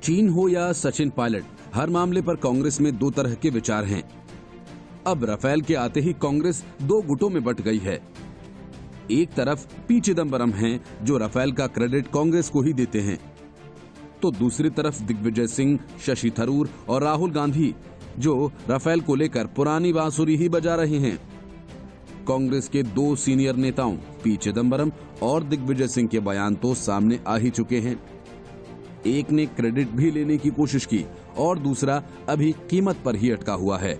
चीन हो या सचिन पायलट, हर मामले पर कांग्रेस में दो तरह के विचार हैं। अब राफेल के आते ही कांग्रेस दो गुटों में बंट गई है। एक तरफ पी चिदम्बरम हैं, जो राफेल का क्रेडिट कांग्रेस को ही देते हैं, तो दूसरी तरफ दिग्विजय सिंह, शशि थरूर और राहुल गांधी, जो राफेल को लेकर पुरानी बांसुरी ही बजा रहे हैं। कांग्रेस के दो सीनियर नेताओं पी चिदम्बरम और दिग्विजय सिंह के बयान तो सामने आ ही चुके हैं। एक ने क्रेडिट भी लेने की कोशिश की और दूसरा अभी कीमत पर ही अटका हुआ है।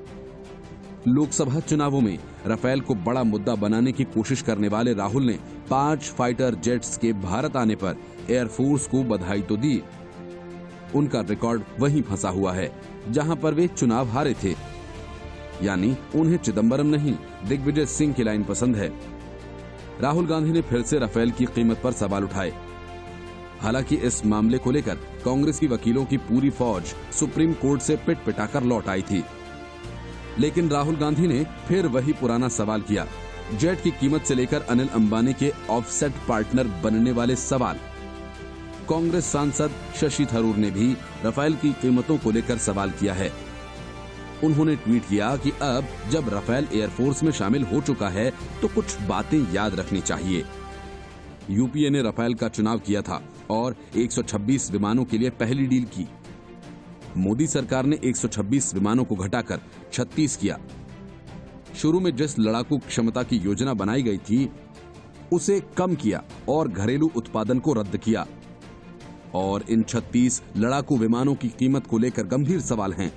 लोकसभा चुनावों में राफेल को बड़ा मुद्दा बनाने की कोशिश करने वाले राहुल ने 5 फाइटर जेट्स के भारत आने पर एयरफोर्स को बधाई तो दी, उनका रिकॉर्ड वहीं फंसा हुआ है जहां पर वे चुनाव हारे थे। यानी उन्हें चिदम्बरम नहीं, दिग्विजय सिंह की लाइन पसंद है। राहुल गांधी ने फिर से राफेल की कीमत पर सवाल उठाए। हालांकि इस मामले को लेकर कांग्रेस की वकीलों की पूरी फौज सुप्रीम कोर्ट से पिट पिटाकर लौट आई थी, लेकिन राहुल गांधी ने फिर वही पुराना सवाल किया। जेट की कीमत से लेकर अनिल अंबानी के ऑफसेट पार्टनर बनने वाले सवाल। कांग्रेस सांसद शशि थरूर ने भी राफेल की कीमतों को लेकर सवाल किया है। उन्होंने ट्वीट किया कि अब जब राफेल एयरफोर्स में शामिल हो चुका है तो कुछ बातें याद रखनी चाहिए। यूपीए ने राफेल का चुनाव किया था और 126 विमानों के लिए पहली डील की। मोदी सरकार ने 126 विमानों को घटाकर 36 किया। शुरू में जिस लड़ाकू क्षमता की योजना बनाई गई थी उसे कम किया और घरेलू उत्पादन को रद्द किया। और इन 36 लड़ाकू विमानों की कीमत को लेकर गंभीर सवाल हैं।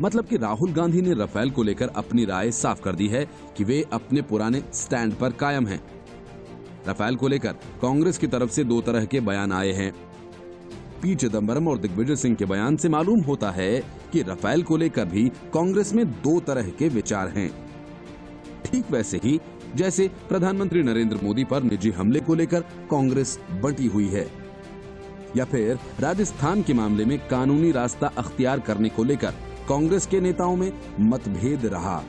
मतलब कि राहुल गांधी ने राफेल को लेकर अपनी राय साफ कर दी है कि वे अपने पुराने स्टैंड पर कायम हैं। राफेल को लेकर कांग्रेस की तरफ से दो तरह के बयान आए हैं। पी चिदम्बरम और दिग्विजय सिंह के बयान से मालूम होता है कि राफेल को लेकर भी कांग्रेस में दो तरह के विचार हैं। ठीक वैसे ही जैसे प्रधानमंत्री नरेंद्र मोदी पर निजी हमले को लेकर कांग्रेस बंटी हुई है, या फिर राजस्थान के मामले में कानूनी रास्ता अख्तियार करने को लेकर कांग्रेस के नेताओं में मतभेद रहा।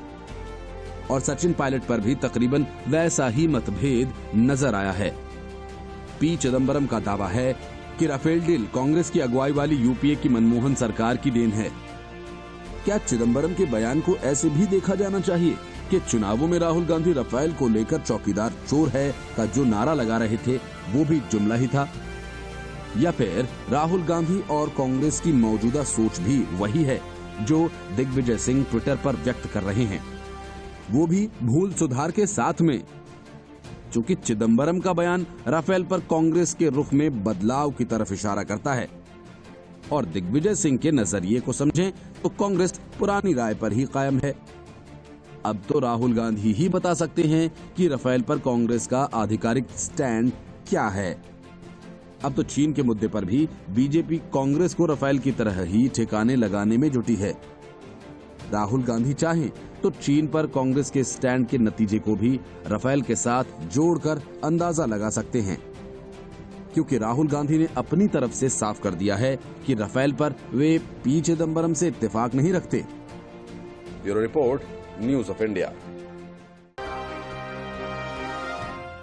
और सचिन पायलट पर भी तकरीबन वैसा ही मतभेद नजर आया है। पी चिदम्बरम का दावा है कि राफेल डील कांग्रेस की अगुवाई वाली यूपीए की मनमोहन सरकार की देन है। क्या चिदम्बरम के बयान को ऐसे भी देखा जाना चाहिए कि चुनावों में राहुल गांधी राफेल को लेकर चौकीदार चोर है का जो नारा लगा रहे थे वो भी जुमला ही था? या फिर राहुल गांधी और कांग्रेस की मौजूदा सोच भी वही है जो दिग्विजय सिंह ट्विटर पर व्यक्त कर रहे हैं, वो भी भूल सुधार के साथ में? चूंकि चिदम्बरम का बयान राफेल पर कांग्रेस के रुख में बदलाव की तरफ इशारा करता है और दिग्विजय सिंह के नजरिए को समझें तो कांग्रेस पुरानी राय पर ही कायम है। अब तो राहुल गांधी ही बता सकते हैं कि राफेल पर कांग्रेस का आधिकारिक स्टैंड क्या है। अब तो चीन के मुद्दे पर भी बीजेपी कांग्रेस को राफेल की तरह ही ठिकाने लगाने में जुटी है। राहुल गांधी चाहें तो चीन पर कांग्रेस के स्टैंड के नतीजे को भी राफेल के साथ जोड़कर अंदाजा लगा सकते हैं, क्योंकि राहुल गांधी ने अपनी तरफ से साफ कर दिया है कि राफेल पर वे पी चिदम्बरम से इत्तेफाक नहीं रखते। Bureau report, news of India.